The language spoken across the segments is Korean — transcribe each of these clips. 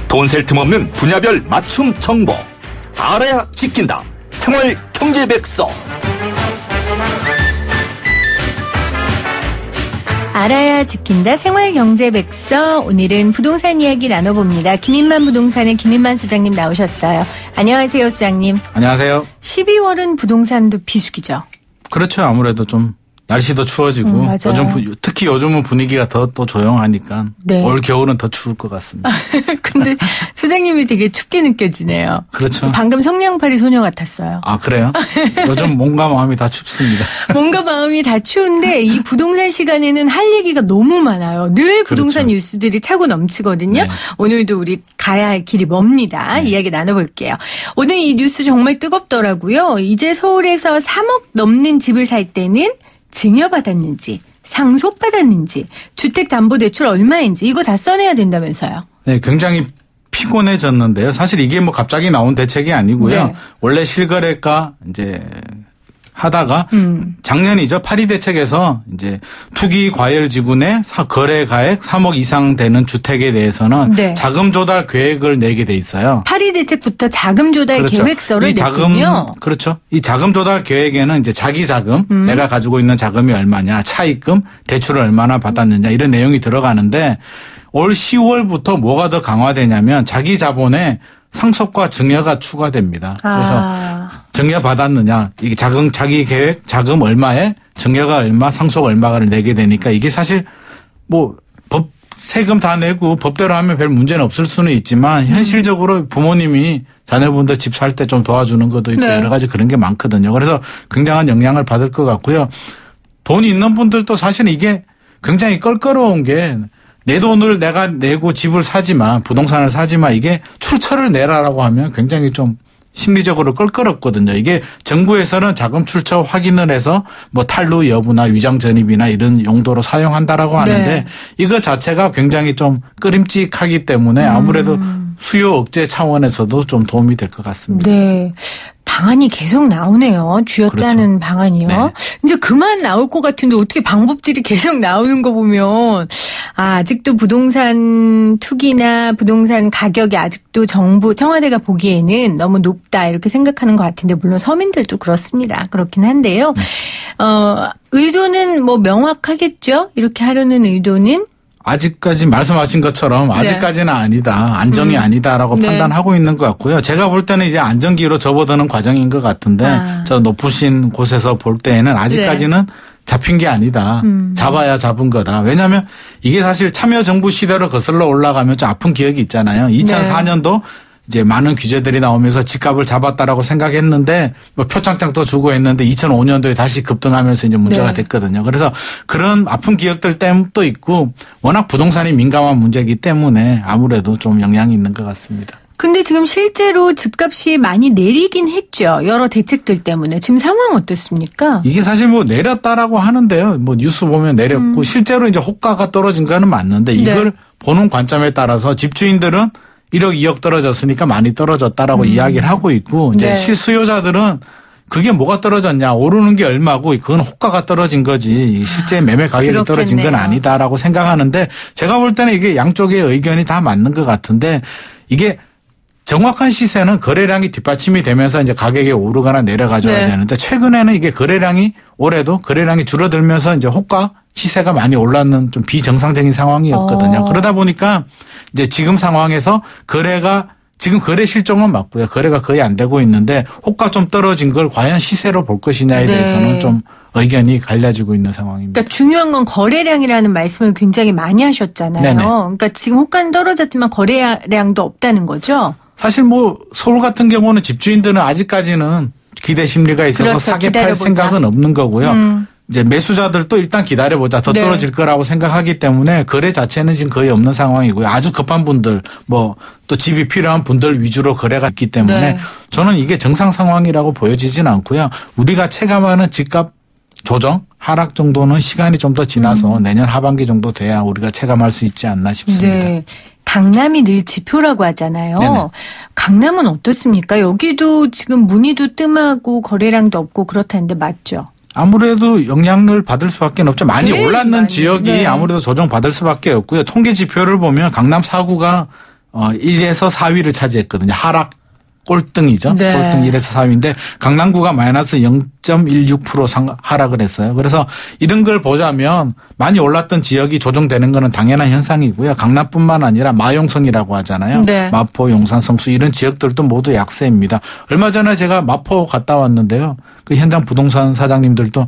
돈 셀 틈 없는 분야별 맞춤 정보. 알아야 지킨다. 생활 경제백서. 알아야 지킨다 생활경제백서. 오늘은 부동산 이야기 나눠봅니다. 김인만 부동산의 김인만 소장님 나오셨어요. 안녕하세요, 소장님. 안녕하세요. 12월은 부동산도 비수기죠. 그렇죠. 아무래도 좀 날씨도 추워지고 특히 요즘은 분위기가 더 또 조용하니까 네. 올 겨울은 더 추울 것 같습니다. 근데 소장님이 되게 춥게 느껴지네요. 그렇죠. 방금 성냥팔이 소녀 같았어요. 아, 그래요? 요즘 몸과 마음이 다 춥습니다. 몸과 마음이 다 추운데 이 부동산 시간에는 할 얘기가 너무 많아요. 늘 부동산 그렇죠. 뉴스들이 차고 넘치거든요. 네. 오늘도 우리 가야 할 길이 멉니다. 네. 이야기 나눠볼게요. 오늘 이 뉴스 정말 뜨겁더라고요. 이제 서울에서 3억 넘는 집을 살 때는 증여받았는지 상속받았는지 주택담보대출 얼마인지 이거 다 써내야 된다면서요. 네, 굉장히 피곤해졌는데요. 사실 이게 뭐 갑자기 나온 대책이 아니고요. 네. 원래 실거래가 이제 하다가 작년이죠. 파리 대책에서 이제 투기 과열 지구 내 거래 가액 3억 이상 되는 주택에 대해서는 네. 자금 조달 계획을 내게 돼 있어요. 파리 대책부터 자금 조달 그렇죠. 계획서를 냈군요. 그렇죠. 이 자금 조달 계획에는 이제 자기 자금, 내가 가지고 있는 자금이 얼마냐, 차입금, 대출을 얼마나 받았느냐 이런 내용이 들어가는데 올 10월부터 뭐가 더 강화되냐면 자기 자본에 상속과 증여가 추가됩니다. 그래서 증여 받았느냐, 이게 자기 계획, 자금 얼마에 증여가 얼마, 상속 얼마를 내게 되니까 이게 사실 뭐 세금 다 내고 법대로 하면 별 문제는 없을 수는 있지만 현실적으로 부모님이 자녀분들 집 살 때 좀 도와주는 것도 있고 네. 여러 가지 그런 게 많거든요. 그래서 굉장한 영향을 받을 것 같고요. 돈이 있는 분들도 사실 이게 굉장히 껄끄러운 게 내 돈을 내가 내고 집을 사지만 부동산을 사지만 이게 출처를 내라라고 하면 굉장히 좀 심리적으로 껄끄럽거든요. 이게 정부에서는 자금 출처 확인을 해서 뭐 탈루 여부나 위장 전입이나 이런 용도로 사용한다라고 하는데 네. 이거 자체가 굉장히 좀 끄림칙하기 때문에 아무래도 수요 억제 차원에서도 좀 도움이 될 것 같습니다. 네. 방안이 계속 나오네요. 쥐어짜는 그렇죠. 방안이요. 네. 이제 그만 나올 것 같은데 어떻게 방법들이 계속 나오는 거 보면 아직도 부동산 투기나 부동산 가격이 아직도 정부 청와대가 보기에는 너무 높다 이렇게 생각하는 것 같은데 물론 서민들도 그렇습니다. 그렇긴 한데요. 의도는 뭐 명확하겠죠. 이렇게 하려는 의도는. 아직까지 말씀하신 것처럼 아직까지는 네. 아니다. 안정이 아니다라고 네. 판단하고 있는 것 같고요. 제가 볼 때는 이제 안정기로 접어드는 과정인 것 같은데 저 높으신 곳에서 볼 때에는 아직까지는 네. 잡힌 게 아니다. 잡아야 잡은 거다. 왜냐하면 이게 사실 참여정부 시대로 거슬러 올라가면 좀 아픈 기억이 있잖아요. 2004년도 이제 많은 규제들이 나오면서 집값을 잡았다라고 생각했는데 뭐 표창장도 주고 했는데 2005년도에 다시 급등하면서 이제 문제가 네. 됐거든요. 그래서 그런 아픈 기억들 때문도 있고 워낙 부동산이 민감한 문제이기 때문에 아무래도 좀 영향이 있는 것 같습니다. 근데 지금 실제로 집값이 많이 내리긴 했죠. 여러 대책들 때문에. 지금 상황 어떻습니까? 이게 사실 뭐 내렸다라고 하는데요. 뭐 뉴스 보면 내렸고 실제로 이제 호가가 떨어진 거는 맞는데 이걸 네. 보는 관점에 따라서 집주인들은 1억, 2억 떨어졌으니까 많이 떨어졌다라고 이야기를 하고 있고 이제 네. 실수요자들은 그게 뭐가 떨어졌냐, 오르는 게 얼마고 그건 호가가 떨어진 거지 실제 매매 가격이 그렇겠네요. 떨어진 건 아니다라고 생각하는데 제가 볼 때는 이게 양쪽의 의견이 다 맞는 것 같은데 이게 정확한 시세는 거래량이 뒷받침이 되면서 이제 가격이 오르거나 내려가줘야 네. 되는데 최근에는 이게 거래량이 올해도 거래량이 줄어들면서 이제 호가 시세가 많이 올랐는 좀 비정상적인 상황이었거든요. 그러다 보니까 이제 지금 상황에서 거래가 지금 거래 실종은 맞고요. 거래가 거의 안 되고 있는데 호가 좀 떨어진 걸 과연 시세로 볼 것이냐에 네. 대해서는 좀 의견이 갈려지고 있는 상황입니다. 그러니까 중요한 건 거래량이라는 말씀을 굉장히 많이 하셨잖아요. 네네. 그러니까 지금 호가는 떨어졌지만 거래량도 없다는 거죠. 사실 뭐 서울 같은 경우는 집주인들은 아직까지는 기대 심리가 있어서 그렇죠. 사게 팔 생각은 없는 거고요. 이제 매수자들도 일단 기다려보자. 더 네. 떨어질 거라고 생각하기 때문에 거래 자체는 지금 거의 없는 상황이고요. 아주 급한 분들 뭐 또 집이 필요한 분들 위주로 거래가 있기 때문에 네. 저는 이게 정상 상황이라고 보여지진 않고요. 우리가 체감하는 집값 조정 하락 정도는 시간이 좀 더 지나서 내년 하반기 정도 돼야 우리가 체감할 수 있지 않나 싶습니다. 네. 강남이 늘 지표라고 하잖아요. 네네. 강남은 어떻습니까? 여기도 지금 문의도 뜸하고 거래량도 없고 그렇다는데 맞죠? 아무래도 영향을 받을 수밖에 없죠. 많이 올랐는 지역이 네. 아무래도 조정받을 수밖에 없고요. 통계 지표를 보면 강남 4구가 1에서 4위를 차지했거든요. 하락 꼴등이죠. 네. 꼴등 1에서 4위인데 강남구가 마이너스 0.16% 하락을 했어요. 그래서 이런 걸 보자면 많이 올랐던 지역이 조정되는 거는 당연한 현상이고요. 강남뿐만 아니라 마용성이라고 하잖아요. 네. 마포, 용산, 성수 이런 지역들도 모두 약세입니다. 얼마 전에 제가 마포 갔다 왔는데요. 그 현장 부동산 사장님들도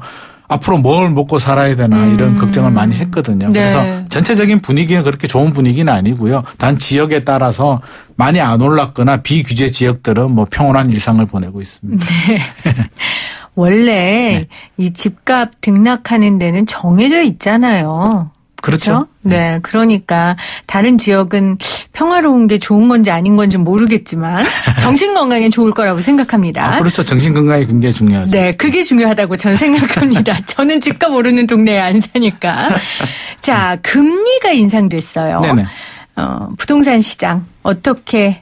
앞으로 뭘 먹고 살아야 되나 이런 걱정을 많이 했거든요. 네. 그래서 전체적인 분위기는 그렇게 좋은 분위기는 아니고요. 단 지역에 따라서 많이 안 올랐거나 비규제 지역들은 뭐 평온한 일상을 보내고 있습니다. 네. 원래 이 집값 등락하는 데는 정해져 있잖아요. 그렇죠. 네. 그러니까 다른 지역은 평화로운 게 좋은 건지 아닌 건지 모르겠지만 정신 건강에 좋을 거라고 생각합니다. 그렇죠. 정신 건강이 굉장히 중요하죠. 네. 그게 중요하다고 저는 생각합니다. 저는 집값 오르는 동네에 안 사니까. 자, 금리가 인상됐어요. 네네. 부동산 시장 어떻게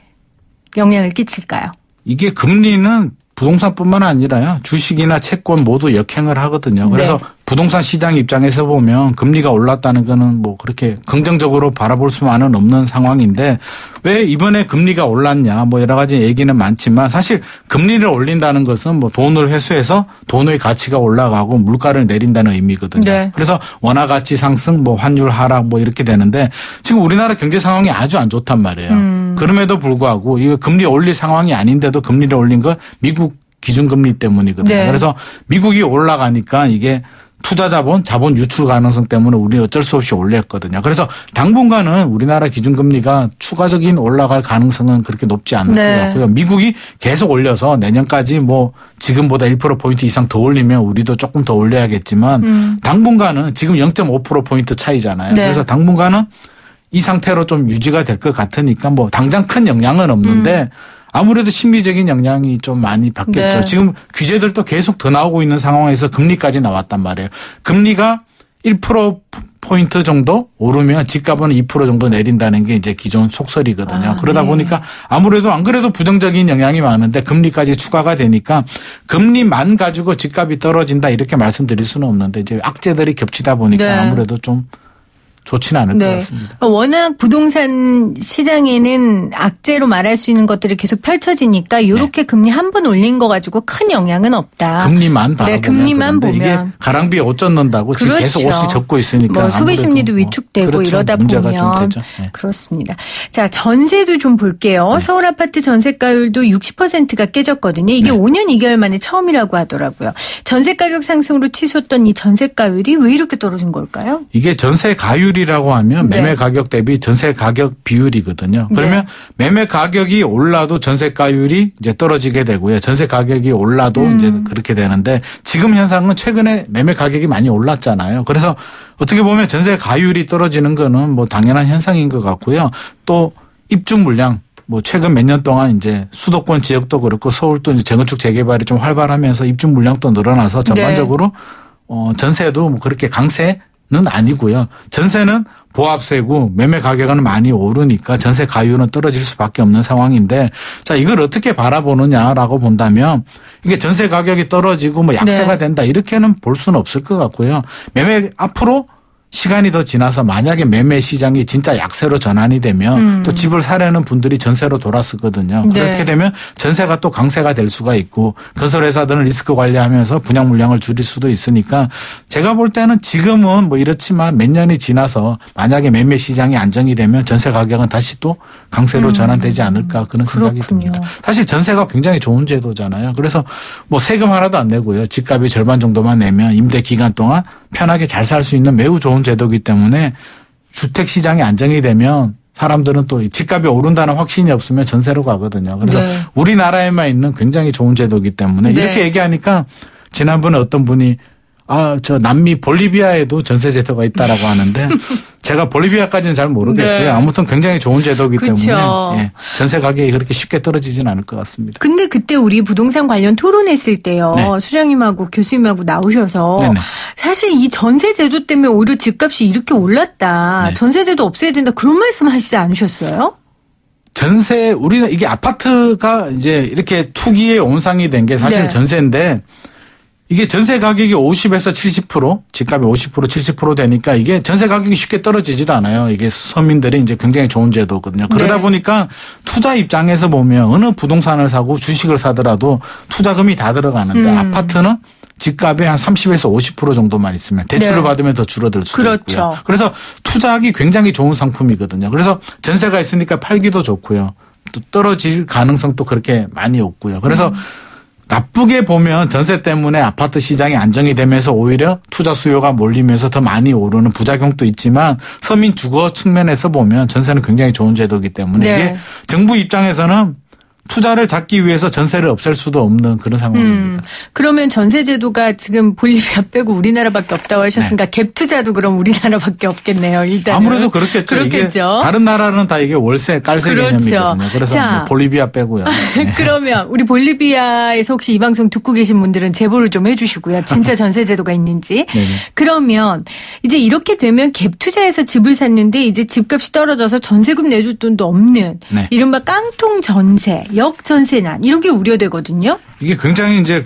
영향을 끼칠까요? 이게 금리는 부동산뿐만 아니라요. 주식이나 채권 모두 역행을 하거든요. 그래서 네. 부동산 시장 입장에서 보면 금리가 올랐다는 거는 뭐 그렇게 긍정적으로 바라볼 수만은 없는 상황인데 왜 이번에 금리가 올랐냐 뭐 여러 가지 얘기는 많지만 사실 금리를 올린다는 것은 뭐 돈을 회수해서 돈의 가치가 올라가고 물가를 내린다는 의미거든요. 네. 그래서 원화 가치 상승 뭐 환율 하락 뭐 이렇게 되는데 지금 우리나라 경제 상황이 아주 안 좋단 말이에요. 그럼에도 불구하고 이거 금리 올릴 상황이 아닌데도 금리를 올린 건 미국 기준금리 때문이거든요. 네. 그래서 미국이 올라가니까 이게 투자 자본 유출 가능성 때문에 우리 어쩔 수 없이 올렸거든요. 그래서 당분간은 우리나라 기준금리가 추가적인 올라갈 가능성은 그렇게 높지 않을 네. 것 같고요. 미국이 계속 올려서 내년까지 뭐 지금보다 1%포인트 이상 더 올리면 우리도 조금 더 올려야겠지만 당분간은 지금 0.5%포인트 차이잖아요. 네. 그래서 당분간은 이 상태로 좀 유지가 될 것 같으니까 뭐 당장 큰 영향은 없는데 아무래도 심리적인 영향이 좀 많이 받겠죠. 네. 지금 규제들도 계속 더 나오고 있는 상황에서 금리까지 나왔단 말이에요. 금리가 1%포인트 정도 오르면 집값은 2% 정도 내린다는 게 이제 기존 속설이거든요. 그러다 네. 보니까 아무래도 안 그래도 부정적인 영향이 많은데 금리까지 추가가 되니까 금리만 가지고 집값이 떨어진다 이렇게 말씀드릴 수는 없는데 이제 악재들이 겹치다 보니까 네. 아무래도 좀 좋지는 않을 것 같습니다. 워낙 부동산 시장에는 악재로 말할 수 있는 것들이 계속 펼쳐지니까 이렇게 금리 한 번 올린 거 가지고 큰 영향은 없다. 금리만 바라보면 네, 금리만 그런데 이게 보면. 가랑비에 옷 젖는다고 지금 그렇죠. 계속 옷이 젖고 있으니까 뭐 소비 심리도 위축되고 그렇죠. 이러다 문제가 보면 좀 되죠. 네. 그렇습니다. 자, 전세도 좀 볼게요. 서울 아파트 전세가율도 60%가 깨졌거든요. 이게 5년 2개월 만에 처음이라고 하더라고요. 전세 가격 상승으로 치솟던 이 전세가율이 왜 이렇게 떨어진 걸까요? 이게 전세 가율이라고 하면 네. 매매 가격 대비 전세 가격 비율이거든요. 그러면 매매 가격이 올라도 전세 가율이 이제 떨어지게 되고요. 전세 가격이 올라도 이제 그렇게 되는데 지금 현상은 최근에 매매 가격이 많이 올랐잖아요. 그래서 어떻게 보면 전세 가율이 떨어지는 거는 뭐 당연한 현상인 것 같고요. 또 입주 물량 뭐 최근 몇 년 동안 이제 수도권 지역도 그렇고 서울도 이제 재건축 재개발이 좀 활발하면서 입주 물량도 늘어나서 전반적으로 전세도 뭐 그렇게 강세는 아니고요. 전세는 보합세고 매매 가격은 많이 오르니까 전세 가율은 떨어질 수밖에 없는 상황인데 자 이걸 어떻게 바라보느냐라고 본다면 이게 전세 가격이 떨어지고 뭐 약세가 된다 이렇게는 볼 수는 없을 것 같고요. 매매 앞으로 시간이 더 지나서 만약에 매매 시장이 진짜 약세로 전환이 되면 또 집을 사려는 분들이 전세로 돌아서거든요. 네. 그렇게 되면 전세가 또 강세가 될 수가 있고 건설회사들은 리스크 관리하면서 분양 물량을 줄일 수도 있으니까 제가 볼 때는 지금은 뭐 이렇지만 몇 년이 지나서 만약에 매매 시장이 안정이 되면 전세 가격은 다시 또 강세로 전환되지 않을까 그런 생각이 그렇군요. 듭니다. 사실 전세가 굉장히 좋은 제도잖아요. 그래서 뭐 세금 하나도 안 내고요. 집값이 절반 정도만 내면 임대 기간 동안 편하게 잘 살 수 있는 매우 좋은 제도이기 때문에 주택 시장이 안정이 되면 사람들은 또 집값이 오른다는 확신이 없으면 전세로 가거든요. 그래서 네. 우리나라에만 있는 굉장히 좋은 제도이기 때문에 네. 이렇게 얘기하니까 지난번에 어떤 분이 저 남미 볼리비아에도 전세 제도가 있다라고 하는데 제가 볼리비아까지는 잘 모르겠고요. 네. 아무튼 굉장히 좋은 제도이기 그쵸. 때문에 예, 전세 가격이 그렇게 쉽게 떨어지진 않을 것 같습니다. 근데 그때 우리 부동산 관련 토론했을 때요. 네. 소장님하고 교수님하고 나오셔서 네네. 사실 이 전세 제도 때문에 오히려 집값이 이렇게 올랐다. 네. 전세제도 없애야 된다. 그런 말씀 하시지 않으셨어요? 전세 우리는 이게 아파트가 이제 이렇게 투기의 온상이 된 게 사실 네. 전세인데 이게 전세 가격이 50에서 70%, 집값이 50%, 70% 되니까 이게 전세 가격이 쉽게 떨어지지도 않아요. 이게 서민들이 이제 굉장히 좋은 제도거든요. 그러다 네. 보니까 투자 입장에서 보면 어느 부동산을 사고 주식을 사더라도 투자금이 다 들어가는데 아파트는 집값의 한 30에서 50% 정도만 있으면 대출을 네. 받으면 더 줄어들 수도 그렇죠. 있고요. 그래서 투자하기 굉장히 좋은 상품이거든요. 그래서 전세가 있으니까 팔기도 좋고요. 또 떨어질 가능성도 그렇게 많이 없고요. 그래서 나쁘게 보면 전세 때문에 아파트 시장이 안정이 되면서 오히려 투자 수요가 몰리면서 더 많이 오르는 부작용도 있지만 서민 주거 측면에서 보면 전세는 굉장히 좋은 제도이기 때문에 네. 이게 정부 입장에서는 투자를 잡기 위해서 전세를 없앨 수도 없는 그런 상황입니다. 그러면 전세 제도가 지금 볼리비아 빼고 우리나라밖에 없다고 하셨으니까 갭 투자도 그럼 우리나라밖에 없겠네요. 일단 아무래도 그렇겠죠. 그렇겠죠. 이게 다른 나라는 다 이게 월세 깔세 그렇죠. 개념이거든요. 그래서 자. 뭐 볼리비아 빼고요. 네. 그러면 우리 볼리비아에서 혹시 이 방송 듣고 계신 분들은 제보를 좀 해주시고요. 진짜 전세 제도가 있는지. 네네. 그러면 이제 이렇게 되면 갭 투자해서 집을 샀는데 이제 집값이 떨어져서 전세금 내줄 돈도 없는 네. 이른바 깡통 전세, 역전세난 이런 게 우려되거든요. 이게 굉장히 이제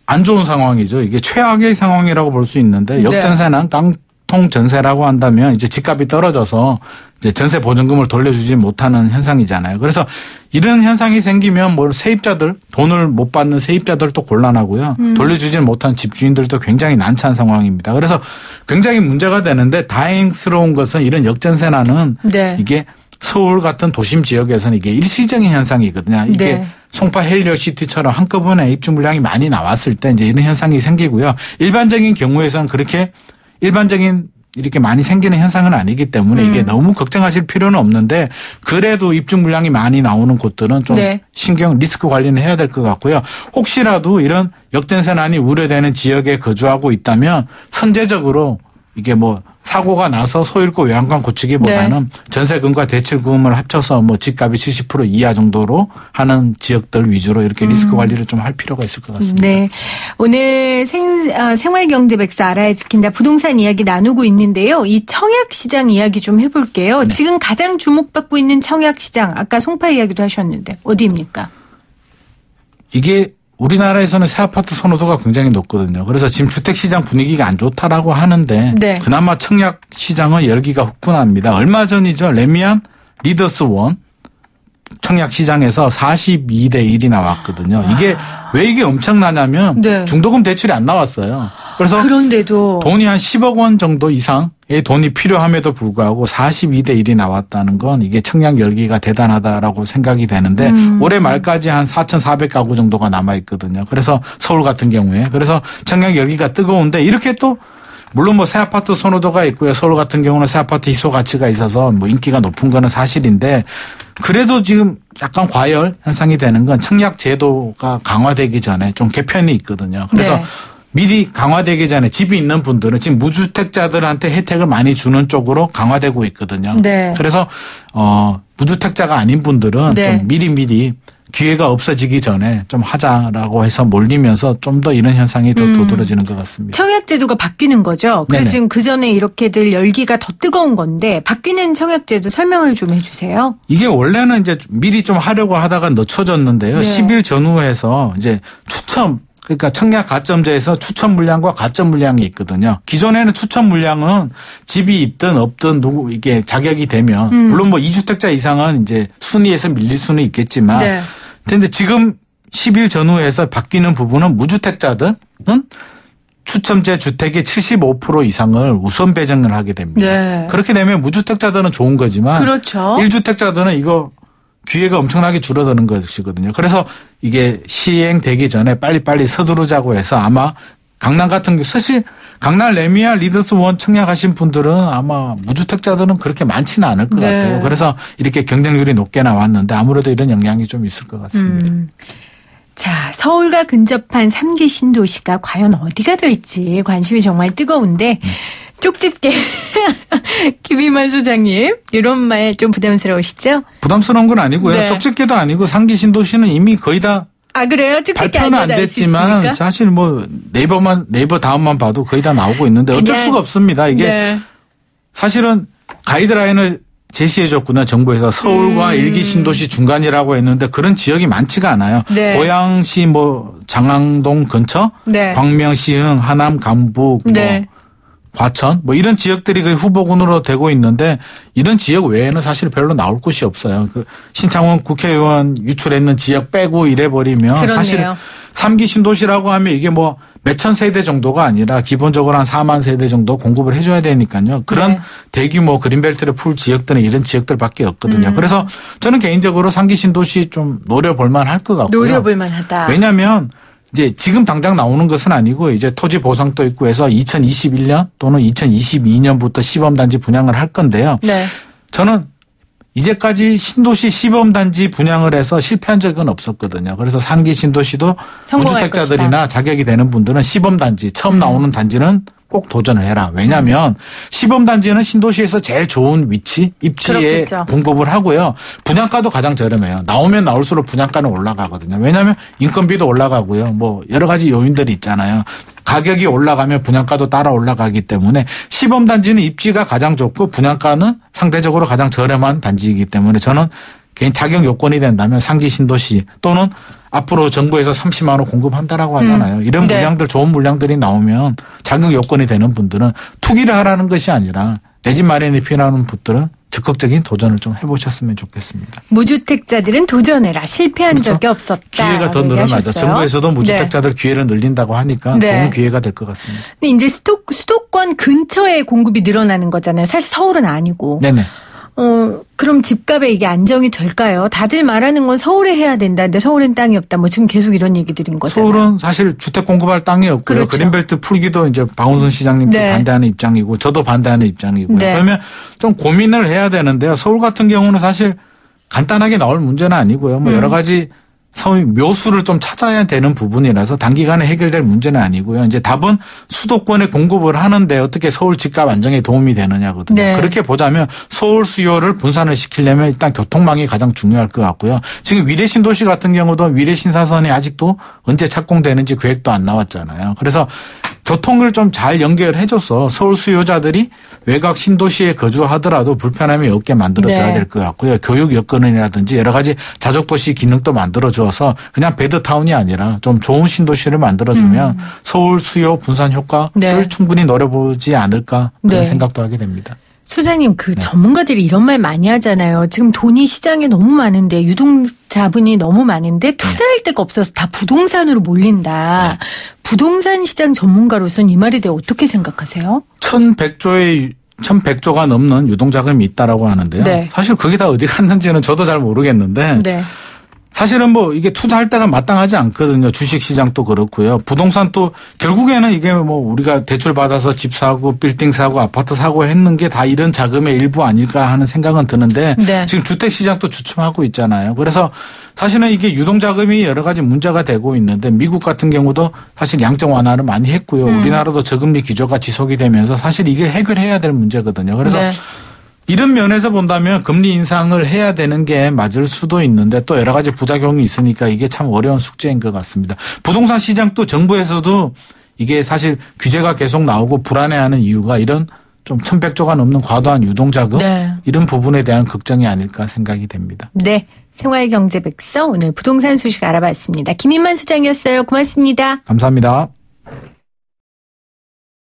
안 좋은 상황이죠. 이게 최악의 상황이라고 볼 수 있는데 역전세난 깡통 전세라고 한다면 이제 집값이 떨어져서 이제 전세 보증금을 돌려주지 못하는 현상이잖아요. 그래서 이런 현상이 생기면 뭐 세입자들 돈을 못 받는 세입자들도 곤란하고요. 돌려주지 못한 집주인들도 굉장히 난처한 상황입니다. 그래서 굉장히 문제가 되는데 다행스러운 것은 이런 역전세난은 네. 이게 서울 같은 도심 지역에서는 이게 일시적인 현상이거든요. 이게 네. 송파 헬리오시티처럼 한꺼번에 입주 물량이 많이 나왔을 때 이제 이런 현상이 생기고요. 일반적인 경우에서는 그렇게 일반적인 이렇게 많이 생기는 현상은 아니기 때문에 이게 너무 걱정하실 필요는 없는데 그래도 입주 물량이 많이 나오는 곳들은 좀 네. 신경 리스크 관리는 해야 될 것 같고요. 혹시라도 이런 역전세난이 우려되는 지역에 거주하고 있다면 선제적으로 이게 뭐 사고가 나서 소일고 외양간 고치기보다는 전세금과 대출금을 합쳐서 뭐 집값이 70% 이하 정도로 하는 지역들 위주로 이렇게 리스크 관리를 좀 할 필요가 있을 것 같습니다. 네. 오늘 생활경제백서 알아야 지킨다 부동산 이야기 나누고 있는데요. 이 청약시장 이야기 좀 해볼게요. 네. 지금 가장 주목받고 있는 청약시장 아까 송파 이야기도 하셨는데 어디입니까? 이게 우리나라에서는 새 아파트 선호도가 굉장히 높거든요. 그래서 지금 주택시장 분위기가 안 좋다라고 하는데 네. 그나마 청약시장은 열기가 후끈합니다. 얼마 전이죠. 레미안 리더스원 청약시장에서 42대 1이 나왔거든요. 이게 왜 이게 엄청나냐면 네. 중도금 대출이 안 나왔어요. 그래서 그런데도 돈이 한 10억 원 정도 이상의 돈이 필요함에도 불구하고 42대 1이 나왔다는 건 이게 청약 열기가 대단하다라고 생각이 되는데 올해 말까지 한 4,400가구 정도가 남아있거든요. 그래서 서울 같은 경우에. 그래서 청약 열기가 뜨거운데 이렇게 또 물론 뭐 새 아파트 선호도가 있고요. 서울 같은 경우는 새 아파트 희소 가치가 있어서 뭐 인기가 높은 거는 사실인데 그래도 지금 약간 과열 현상이 되는 건 청약 제도가 강화되기 전에 좀 개편이 있거든요. 그래서 네. 미리 강화되기 전에 집이 있는 분들은 지금 무주택자들한테 혜택을 많이 주는 쪽으로 강화되고 있거든요. 네. 그래서 무주택자가 아닌 분들은 네. 좀 미리 기회가 없어지기 전에 좀 하자라고 해서 몰리면서 좀 더 이런 현상이 더 도드러지는 것 같습니다. 청약제도가 바뀌는 거죠. 그래서 네네. 지금 그전에 이렇게들 열기가 더 뜨거운 건데 바뀌는 청약제도 설명을 좀 해주세요. 이게 원래는 이제 미리 좀 하려고 하다가 늦춰졌는데요. 네. 10일 전후해서 이제 추첨 그러니까 청약 가점제에서 추첨 물량과 가점 물량이 있거든요. 기존에는 추첨 물량은 집이 있든 없든 누구 이게 자격이 되면 물론 뭐 2주택자 이상은 이제 순위에서 밀릴 수는 있겠지만 네. 근데 지금 10일 전후해서 바뀌는 부분은 무주택자들은 추첨제 주택의 75% 이상을 우선 배정을 하게 됩니다. 네. 그렇게 되면 무주택자들은 좋은 거지만 그렇죠. 1주택자들은 이거 기회가 엄청나게 줄어드는 것이거든요. 그래서 이게 시행되기 전에 빨리빨리 서두르자고 해서 아마 강남 같은 게 사실 강남 레미안 리더스원 청약하신 분들은 아마 무주택자들은 그렇게 많지는 않을 것 네. 같아요. 그래서 이렇게 경쟁률이 높게 나왔는데 아무래도 이런 영향이 좀 있을 것 같습니다. 자, 서울과 근접한 3기 신도시가 과연 어디가 될지 관심이 정말 뜨거운데 쪽집게 김희만 소장님 이런 말 좀 부담스러우시죠? 부담스러운 건 아니고요. 네. 쪽집게도 아니고 상기 신도시는 이미 거의 다 아 그래요? 쪽집게 발표는 안 됐지만 사실 뭐 네이버 다음만 봐도 거의 다 나오고 있는데 어쩔 그냥, 수가 없습니다. 이게 네. 사실은 가이드라인을 제시해줬구나. 정부에서 서울과 일기 신도시 중간이라고 했는데 그런 지역이 많지가 않아요. 네. 고양시 뭐 장항동 근처, 네. 광명, 시흥, 하남, 강북, 네. 과천 뭐 이런 지역들이 그 후보군으로 되고 있는데 이런 지역 외에는 사실 별로 나올 곳이 없어요. 그 신창원 국회의원 유출했는 지역 빼고 이래버리면 그렇네요. 사실 3기 신도시라고 하면 이게 뭐 몇천 세대 정도가 아니라 기본적으로 한 4만 세대 정도 공급을 해줘야 되니까요. 그런 네. 대규모 그린벨트를 풀 지역들은 이런 지역들밖에 없거든요. 그래서 저는 개인적으로 3기 신도시 좀 노려볼 만할 것 같고요. 노려볼 만하다. 왜냐하면 이제 지금 당장 나오는 것은 아니고 이제 토지 보상도 있고 해서 2021년 또는 2022년부터 시범단지 분양을 할 건데요. 네. 저는 이제까지 신도시 시범단지 분양을 해서 실패한 적은 없었거든요. 그래서 3기 신도시도 성공할 무주택자들이나 자격이 되는 분들은 시범단지 처음 나오는 단지는 꼭 도전을 해라. 왜냐하면 시범단지는 신도시에서 제일 좋은 위치, 입지에 그렇겠죠. 공급을 하고요. 분양가도 가장 저렴해요. 나오면 나올수록 분양가는 올라가거든요. 왜냐하면 인건비도 올라가고요. 뭐 여러 가지 요인들이 있잖아요. 가격이 올라가면 분양가도 따라 올라가기 때문에 시범단지는 입지가 가장 좋고 분양가는 상대적으로 가장 저렴한 단지이기 때문에 저는 개인 자격 요건이 된다면 3기 신도시 또는 앞으로 정부에서 30만 원 공급한다라고 하잖아요. 이런 네. 물량들 좋은 물량들이 나오면 자격 요건이 되는 분들은 투기를 하라는 것이 아니라 내 집 마련이 필요한 분들은 적극적인 도전을 좀 해보셨으면 좋겠습니다. 무주택자들은 도전해라. 실패한 그렇죠? 적이 없었다. 기회가 더 늘어나죠. 정부에서도 무주택자들 기회를 늘린다고 하니까 네. 좋은 기회가 될 것 같습니다. 근데 이제 수도권 근처에 공급이 늘어나는 거잖아요. 사실 서울은 아니고. 네네. 그럼 집값에 이게 안정이 될까요? 다들 말하는 건 서울에 해야 된다. 근데 서울엔 땅이 없다. 뭐 지금 계속 이런 얘기들인 거잖아요. 서울은 사실 주택 공급할 땅이 없고요. 그렇죠. 그린벨트 풀기도 이제 박원순 시장님도 네. 반대하는 입장이고 저도 반대하는 입장이고요. 네. 그러면 좀 고민을 해야 되는데요. 서울 같은 경우는 사실 간단하게 나올 문제는 아니고요. 뭐 여러 가지 소위 묘수를 좀 찾아야 되는 부분이라서 단기간에 해결될 문제는 아니고요. 이제 답은 수도권에 공급을 하는데 어떻게 서울 집값 안정에 도움이 되느냐거든요. 네. 그렇게 보자면 서울 수요를 분산을 시키려면 일단 교통망이 가장 중요할 것 같고요. 지금 위례 신도시 같은 경우도 위례 신사선이 아직도 언제 착공되는지 계획도 안 나왔잖아요. 그래서 교통을 좀 잘 연결해줘서 서울 수요자들이 외곽 신도시에 거주하더라도 불편함이 없게 만들어줘야 네. 될 것 같고요. 교육 여건이라든지 여러 가지 자족도시 기능도 만들어주어서 그냥 베드타운이 아니라 좀 좋은 신도시를 만들어주면 서울 수요 분산 효과를 네. 충분히 노려보지 않을까 그런 네. 생각도 하게 됩니다. 소장님, 전문가들이 이런 말 많이 하잖아요. 지금 돈이 시장에 너무 많은데, 유동자분이 너무 많은데, 투자할 데가 없어서 다 부동산으로 몰린다. 부동산 시장 전문가로서는 이 말에 대해 어떻게 생각하세요? 1100조가 넘는 유동자금이 있다라고 하는데요. 네. 사실 그게 다 어디 갔는지는 저도 잘 모르겠는데, 네. 사실은 뭐 이게 투자할 때가 마땅하지 않거든요. 주식 시장도 그렇고요. 부동산도 결국에는 이게 뭐 우리가 대출 받아서 집 사고 빌딩 사고 아파트 사고 했는 게 다 이런 자금의 일부 아닐까 하는 생각은 드는데 네. 지금 주택 시장도 주춤하고 있잖아요. 그래서 사실은 이게 유동 자금이 여러 가지 문제가 되고 있는데 미국 같은 경우도 사실 양적 완화를 많이 했고요. 우리나라도 저금리 기조가 지속이 되면서 사실 이게 해결해야 될 문제거든요. 그래서 네. 이런 면에서 본다면 금리 인상을 해야 되는 게 맞을 수도 있는데 또 여러 가지 부작용이 있으니까 이게 참 어려운 숙제인 것 같습니다. 부동산 시장도 정부에서도 이게 사실 규제가 계속 나오고 불안해하는 이유가 이런 좀 1100조가 넘는 과도한 유동자금 네. 이런 부분에 대한 걱정이 아닐까 생각이 됩니다. 네. 생활경제백서 오늘 부동산 소식 알아봤습니다. 김인만 소장이었어요. 고맙습니다. 감사합니다.